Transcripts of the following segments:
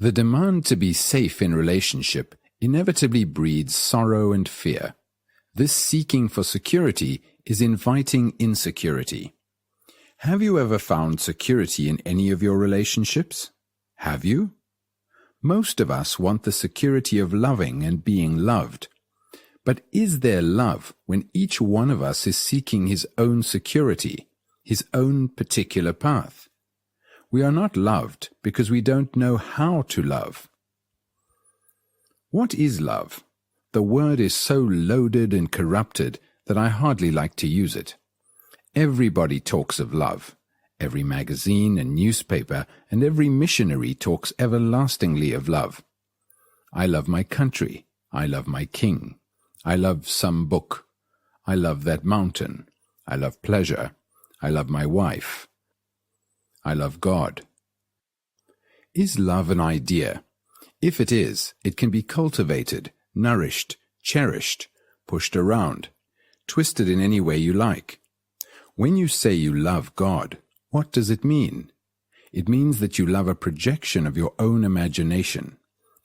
The demand to be safe in relationship inevitably breeds sorrow and fear. This seeking for security is inviting insecurity. Have you ever found security in any of your relationships? Have you? Most of us want the security of loving and being loved. But is there love when each one of us is seeking his own security, his own particular path? We are not loved because we don't know how to love. What is love? The word is so loaded and corrupted that I hardly like to use it. Everybody talks of love. Every magazine and newspaper and every missionary talks everlastingly of love. I love my country. I love my king. I love some book. I love that mountain. I love pleasure. I love my wife. I love God. Is love an idea? If it is, it can be cultivated, nourished, cherished, pushed around, twisted in any way you like. When you say you love God, what does it mean? It means that you love a projection of your own imagination,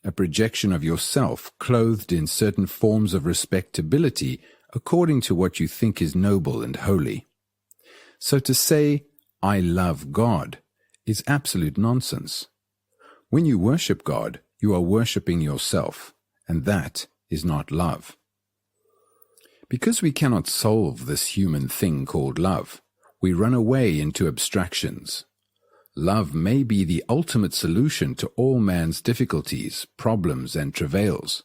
a projection of yourself clothed in certain forms of respectability according to what you think is noble and holy. So to say, I love God, is absolute nonsense. When you worship God, you are worshipping yourself, and that is not love. Because we cannot solve this human thing called love, we run away into abstractions. Love may be the ultimate solution to all man's difficulties, problems, and travails.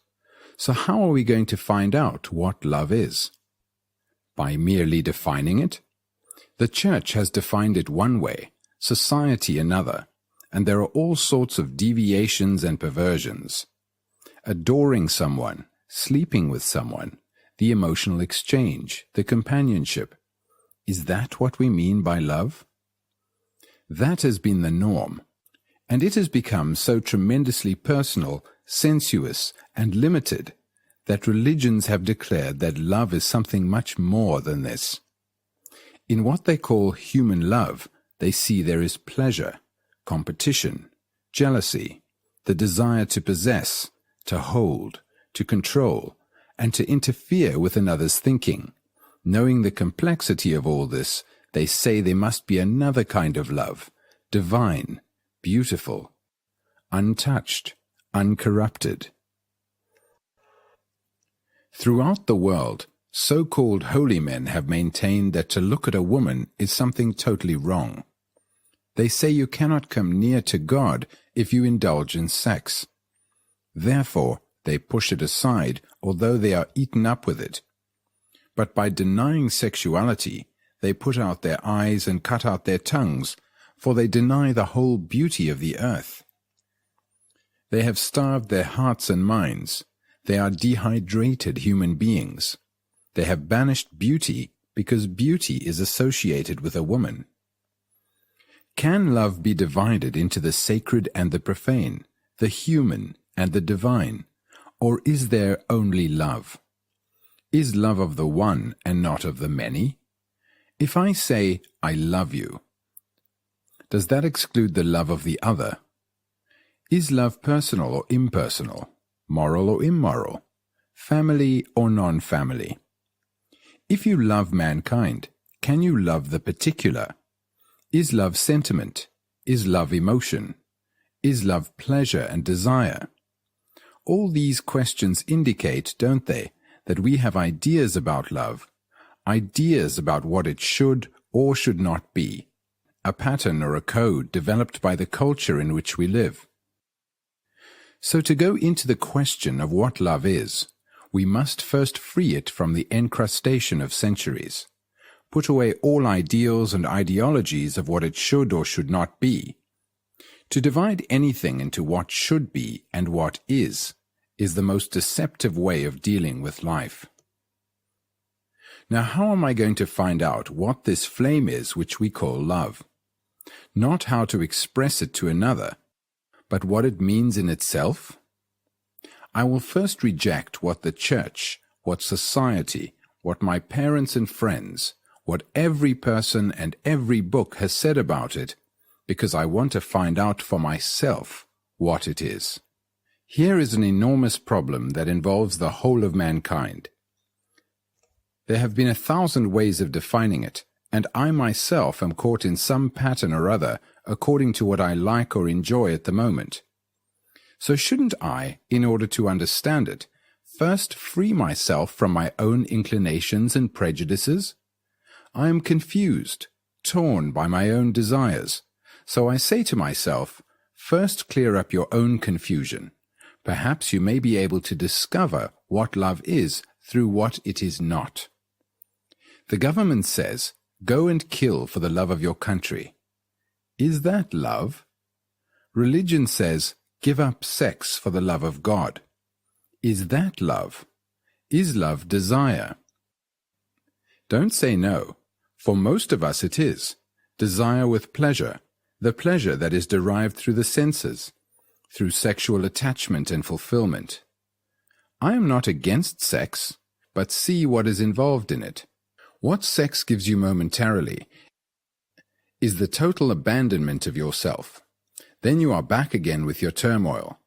So how are we going to find out what love is? By merely defining it? The Church has defined it one way, society another, and there are all sorts of deviations and perversions. Adoring someone, sleeping with someone, the emotional exchange, the companionship. Is that what we mean by love? That has been the norm, and it has become so tremendously personal, sensuous, and limited that religions have declared that love is something much more than this. In what they call human love, they see there is pleasure, competition, jealousy, the desire to possess, to hold, to control, and to interfere with another's thinking. Knowing the complexity of all this, they say there must be another kind of love, divine, beautiful, untouched, uncorrupted. Throughout the world, so-called holy men have maintained that to look at a woman is something totally wrong. They say you cannot come near to God if you indulge in sex. Therefore, they push it aside, although they are eaten up with it. But by denying sexuality, they put out their eyes and cut out their tongues, for they deny the whole beauty of the earth. They have starved their hearts and minds. They are dehydrated human beings. They have banished beauty because beauty is associated with a woman. Can love be divided into the sacred and the profane, the human and the divine, or is there only love? Is love of the one and not of the many? If I say, I love you, does that exclude the love of the other? Is love personal or impersonal, moral or immoral, family or non-family? If you love mankind, can you love the particular? Is love sentiment? Is love emotion? Is love pleasure and desire? All these questions indicate, don't they, that we have ideas about love, ideas about what it should or should not be, a pattern or a code developed by the culture in which we live. So to go into the question of what love is, we must first free it from the encrustation of centuries, put away all ideals and ideologies of what it should or should not be. To divide anything into what should be and what is the most deceptive way of dealing with life. Now, how am I going to find out what this flame is which we call love? Not how to express it to another, but what it means in itself? I will first reject what the church, what society, what my parents and friends, what every person and every book has said about it, because I want to find out for myself what it is. Here is an enormous problem that involves the whole of mankind. There have been 1,000 ways of defining it, and I myself am caught in some pattern or other according to what I like or enjoy at the moment. So shouldn't I, in order to understand it, first free myself from my own inclinations and prejudices? I am confused, torn by my own desires, so I say to myself, first clear up your own confusion. Perhaps you may be able to discover what love is through what it is not. The government says, go and kill for the love of your country. Is that love? Religion says, give up sex for the love of God. Is that love? Is love desire? Don't say no. For most of us it is. Desire with pleasure, the pleasure that is derived through the senses, through sexual attachment and fulfillment. I am not against sex, but see what is involved in it. What sex gives you momentarily is the total abandonment of yourself. Then you are back again with your turmoil.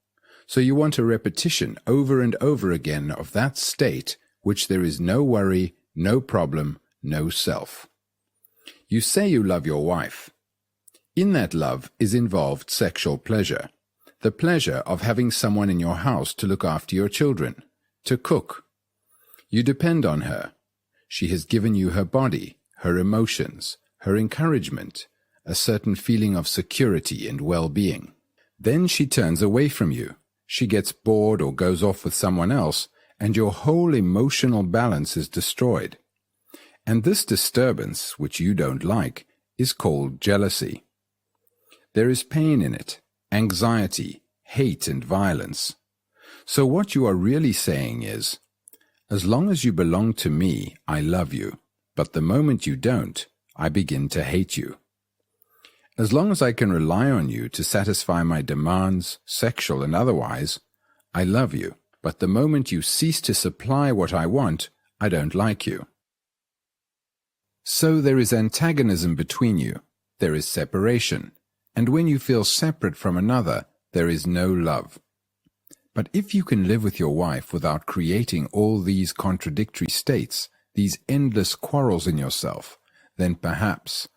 So you want a repetition over and over again of that state which there is no worry, no problem, no self. You say you love your wife. In that love is involved sexual pleasure, the pleasure of having someone in your house to look after your children, to cook. You depend on her. She has given you her body, her emotions, her encouragement, a certain feeling of security and well-being. Then she turns away from you. She gets bored or goes off with someone else, and your whole emotional balance is destroyed. And this disturbance, which you don't like, is called jealousy. There is pain in it, anxiety, hate and violence. So what you are really saying is, as long as you belong to me, I love you, but the moment you don't, I begin to hate you. As long as I can rely on you to satisfy my demands, sexual and otherwise, I love you, but the moment you cease to supply what I want, I don't like you. So there is antagonism between you, there is separation, and when you feel separate from another, there is no love. But if you can live with your wife without creating all these contradictory states, these endless quarrels in yourself, then perhaps,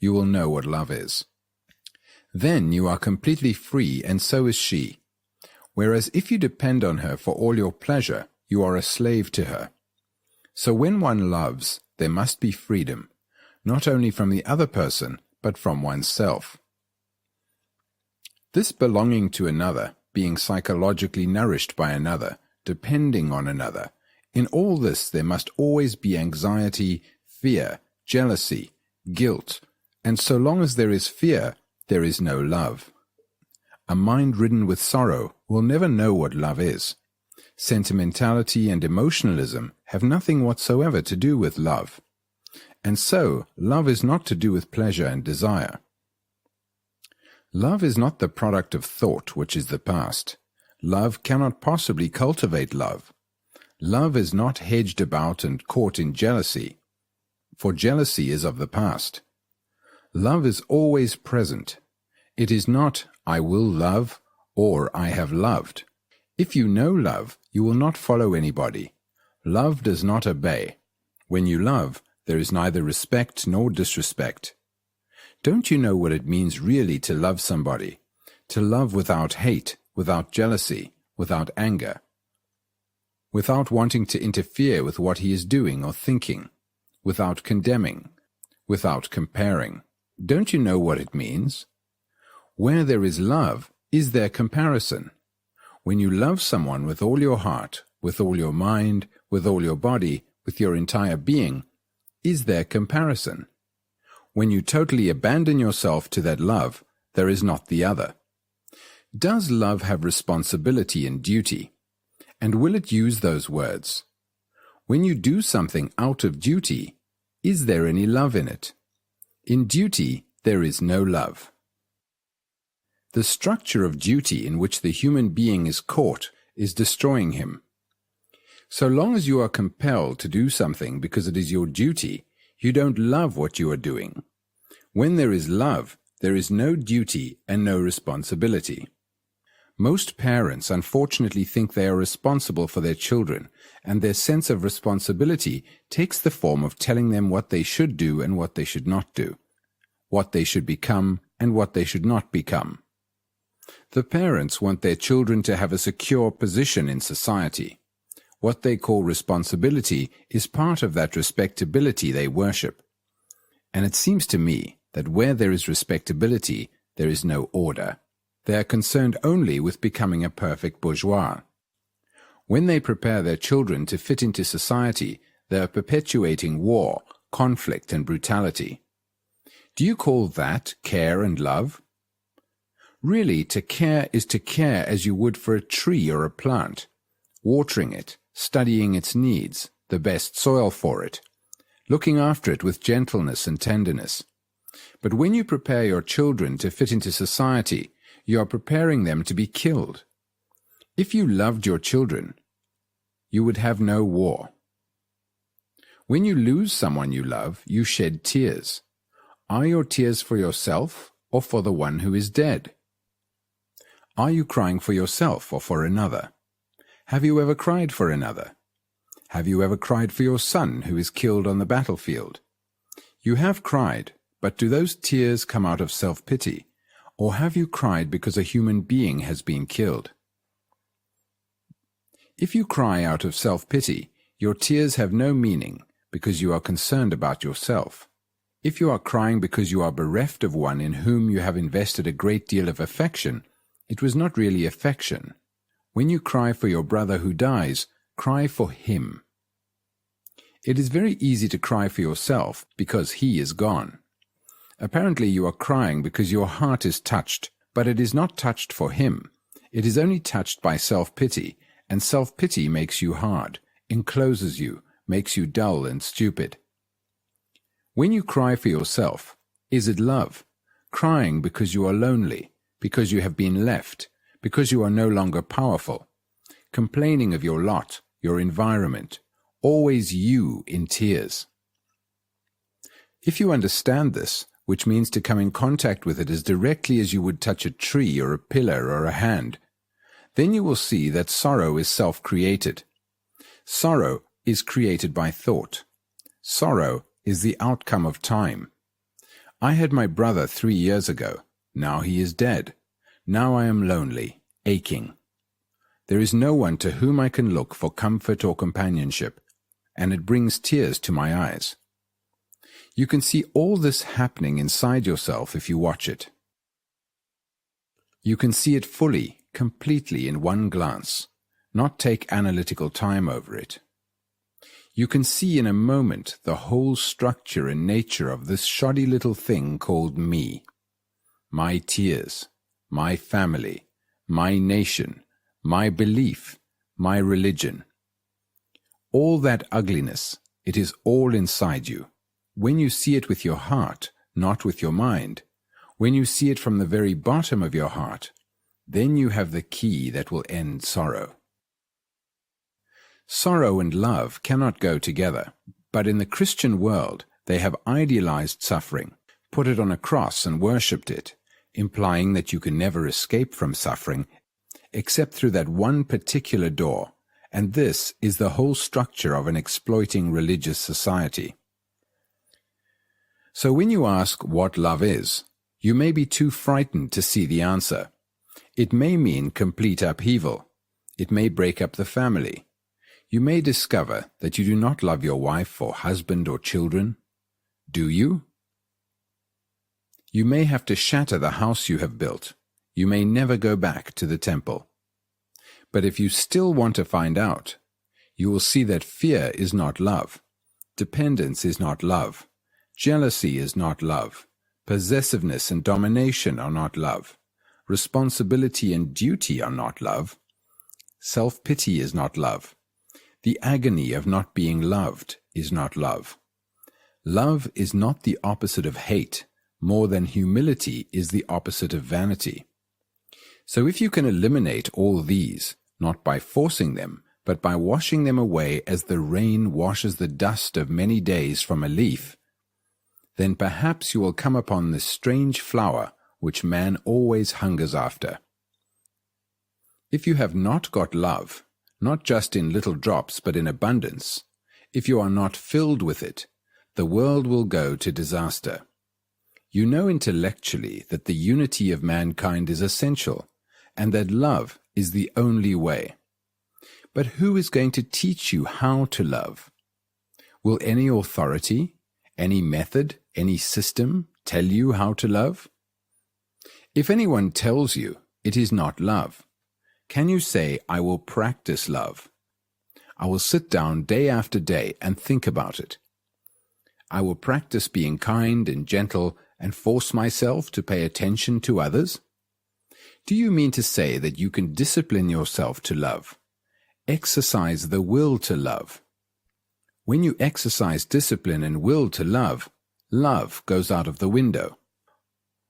you will know what love is. Then you are completely free, and so is she. Whereas if you depend on her for all your pleasure, you are a slave to her. So when one loves, there must be freedom, not only from the other person, but from oneself. This belonging to another, being psychologically nourished by another, depending on another, in all this there must always be anxiety, fear, jealousy, guilt, and so long as there is fear, there is no love. A mind ridden with sorrow will never know what love is. Sentimentality and emotionalism have nothing whatsoever to do with love. And so, love is not to do with pleasure and desire. Love is not the product of thought, which is the past. Love cannot possibly cultivate love. Love is not hedged about and caught in jealousy, for jealousy is of the past. Love is always present. It is not, I will love, or I have loved. If you know love, you will not follow anybody. Love does not obey. When you love, there is neither respect nor disrespect. Don't you know what it means really to love somebody? To love without hate, without jealousy, without anger, without wanting to interfere with what he is doing or thinking, without condemning, without comparing. Don't you know what it means? Where there is love, is there comparison? When you love someone with all your heart, with all your mind, with all your body, with your entire being, is there comparison? When you totally abandon yourself to that love, there is not the other. Does love have responsibility and duty? And will it use those words? When you do something out of duty, is there any love in it? In duty, there is no love. The structure of duty in which the human being is caught is destroying him. So long as you are compelled to do something because it is your duty, you don't love what you are doing. When there is love, There is no duty and no responsibility. Most parents unfortunately think they are responsible for their children, and their sense of responsibility takes the form of telling them what they should do and what they should not do, what they should become and what they should not become. The parents want their children to have a secure position in society. What they call responsibility is part of that respectability they worship. And it seems to me that where there is respectability, there is no order. They are concerned only with becoming a perfect bourgeois. When they prepare their children to fit into society, they are perpetuating war, conflict, and brutality. Do you call that care and love? Really, to care is to care as you would for a tree or a plant, watering it, studying its needs, the best soil for it, looking after it with gentleness and tenderness. But when you prepare your children to fit into society, you are preparing them to be killed. If you loved your children, you would have no war. When you lose someone you love, you shed tears. Are your tears for yourself or for the one who is dead? Are you crying for yourself or for another? Have you ever cried for another? Have you ever cried for your son who is killed on the battlefield? You have cried, but do those tears come out of self-pity, or have you cried because a human being has been killed? If you cry out of self-pity, your tears have no meaning because you are concerned about yourself. If you are crying because you are bereft of one in whom you have invested a great deal of affection, it was not really affection. When you cry for your brother who dies, cry for him. It is very easy to cry for yourself because he is gone. Apparently you are crying because your heart is touched, but it is not touched for him. It is only touched by self-pity, and self-pity makes you hard, encloses you, makes you dull and stupid. When you cry for yourself, is it love? Crying because you are lonely, because you have been left, because you are no longer powerful, complaining of your lot, your environment, always you in tears. If you understand this, which means to come in contact with it as directly as you would touch a tree or a pillar or a hand, then you will see that sorrow is self-created. Sorrow is created by thought. Sorrow is the outcome of time. I had my brother 3 years ago. Now he is dead. Now I am lonely, aching. There is no one to whom I can look for comfort or companionship, and it brings tears to my eyes. You can see all this happening inside yourself if you watch it. You can see it fully, completely in one glance, not take analytical time over it. You can see in a moment the whole structure and nature of this shoddy little thing called me. My tears, my family, my nation, my belief, my religion. All that ugliness, it is all inside you. When you see it with your heart, not with your mind, when you see it from the very bottom of your heart, then you have the key that will end sorrow. Sorrow and love cannot go together, but in the Christian world they have idealized suffering, put it on a cross and worshipped it, implying that you can never escape from suffering except through that one particular door, and this is the whole structure of an exploiting religious society. So when you ask what love is, you may be too frightened to see the answer. It may mean complete upheaval. It may break up the family. You may discover that you do not love your wife or husband or children. Do you? You may have to shatter the house you have built. You may never go back to the temple. But if you still want to find out, you will see that fear is not love. Dependence is not love. Jealousy is not love. Possessiveness and domination are not love. Responsibility and duty are not love. Self-pity is not love. The agony of not being loved is not love. Love is not the opposite of hate, more than humility is the opposite of vanity. So if you can eliminate all these, not by forcing them, but by washing them away as the rain washes the dust of many days from a leaf, then perhaps you will come upon this strange flower which man always hungers after. If you have not got love, not just in little drops but in abundance, if you are not filled with it, the world will go to disaster. You know intellectually that the unity of mankind is essential, and that love is the only way. But who is going to teach you how to love? Will any authority, any method, any system tell you how to love? If anyone tells you, it is not love. Can you say, I will practice love? I will sit down day after day and think about it. I will practice being kind and gentle and force myself to pay attention to others? Do you mean to say that you can discipline yourself to love? Exercise the will to love. When you exercise discipline and will to love, love goes out of the window.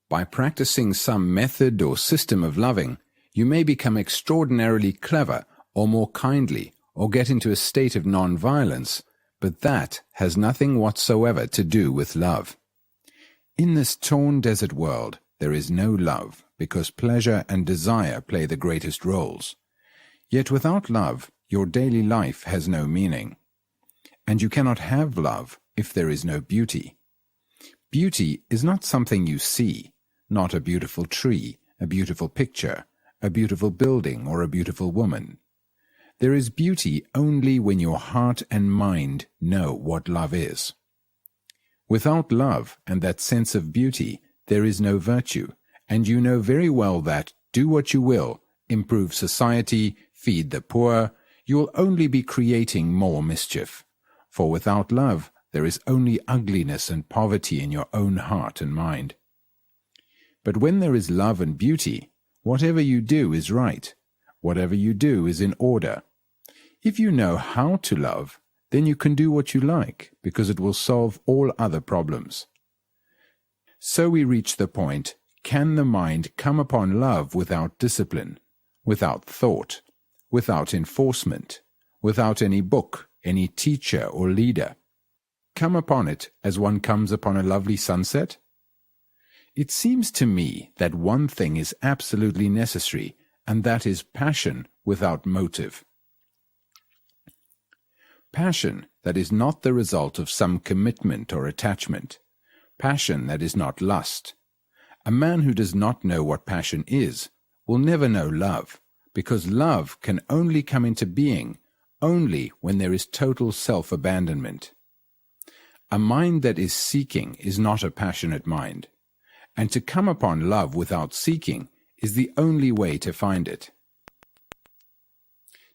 By practicing some method or system of loving, you may become extraordinarily clever or more kindly or get into a state of non-violence, but that has nothing whatsoever to do with love. In this torn desert world, there is no love, because pleasure and desire play the greatest roles. Yet without love, your daily life has no meaning. And you cannot have love if there is no beauty. Beauty is not something you see, not a beautiful tree, a beautiful picture, a beautiful building, or a beautiful woman. There is beauty only when your heart and mind know what love is. Without love and that sense of beauty, there is no virtue, and you know very well that, do what you will, improve society, feed the poor, you will only be creating more mischief. For without love, there is only ugliness and poverty in your own heart and mind. But when there is love and beauty, whatever you do is right, whatever you do is in order. If you know how to love, then you can do what you like, because it will solve all other problems. So we reach the point, can the mind come upon love without discipline, without thought, without enforcement, without any book, any teacher or leader? Come upon it as one comes upon a lovely sunset? It seems to me that one thing is absolutely necessary, and that is passion without motive. Passion that is not the result of some commitment or attachment. Passion that is not lust. A man who does not know what passion is will never know love, because love can only come into being only when there is total self-abandonment. A mind that is seeking is not a passionate mind, and to come upon love without seeking is the only way to find it.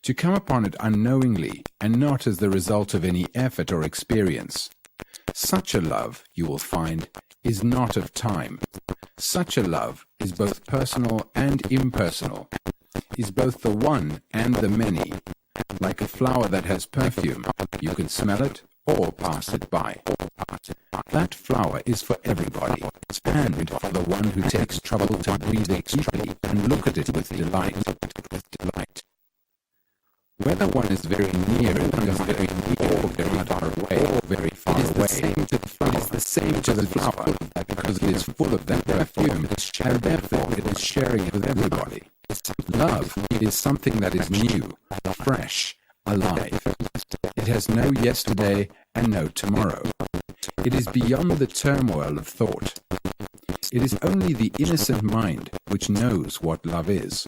To come upon it unknowingly and not as the result of any effort or experience. Such a love, you will find, is not of time. Such a love is both personal and impersonal, is both the one and the many. Like a flower that has perfume, you can smell it or pass it by. That flower is for everybody, and for the one who takes trouble to breathe it deeply and look at it with delight. Whether one is very near and becomes very near, or very far away, or very far away, it is the same to the flower, because it is full of that perfume, and therefore it is sharing it with everybody. Love is something that is new, fresh, alive. It has no yesterday and no tomorrow. It is beyond the turmoil of thought. It is only the innocent mind which knows what love is.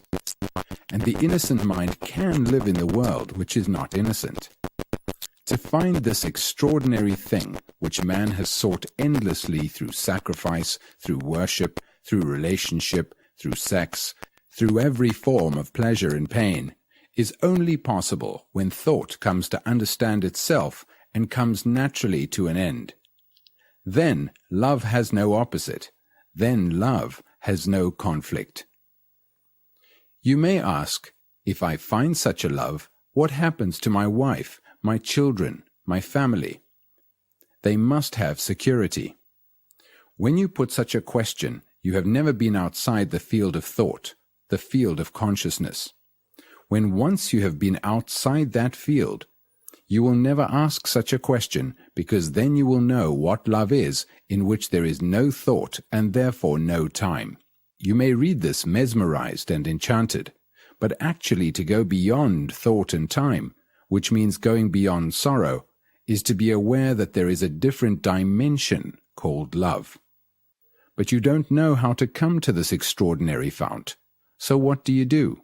And the innocent mind can live in the world which is not innocent. To find this extraordinary thing which man has sought endlessly through sacrifice, through worship, through relationship, through sex, through every form of pleasure and pain, is only possible when thought comes to understand itself and comes naturally to an end. Then love has no opposite. Then love has no conflict. You may ask, if I find such a love, what happens to my wife, my children, my family? They must have security. When you put such a question, you have never been outside the field of thought, the field of consciousness. When once you have been outside that field, You will never ask such a question, because then you will know what love is, in which there is no thought and therefore no time. You may read this mesmerized and enchanted, but actually to go beyond thought and time, which means going beyond sorrow, is to be aware that there is a different dimension called love. But you don't know how to come to this extraordinary fount. So what do?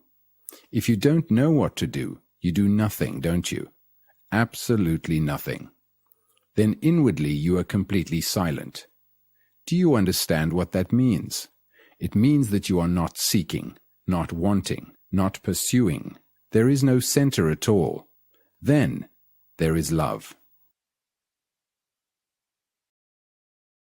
If you don't know what to do, you do nothing, don't you? Absolutely nothing. Then inwardly you are completely silent. Do you understand what that means? It means that you are not seeking, not wanting, not pursuing. There is no center at all. Then there is love.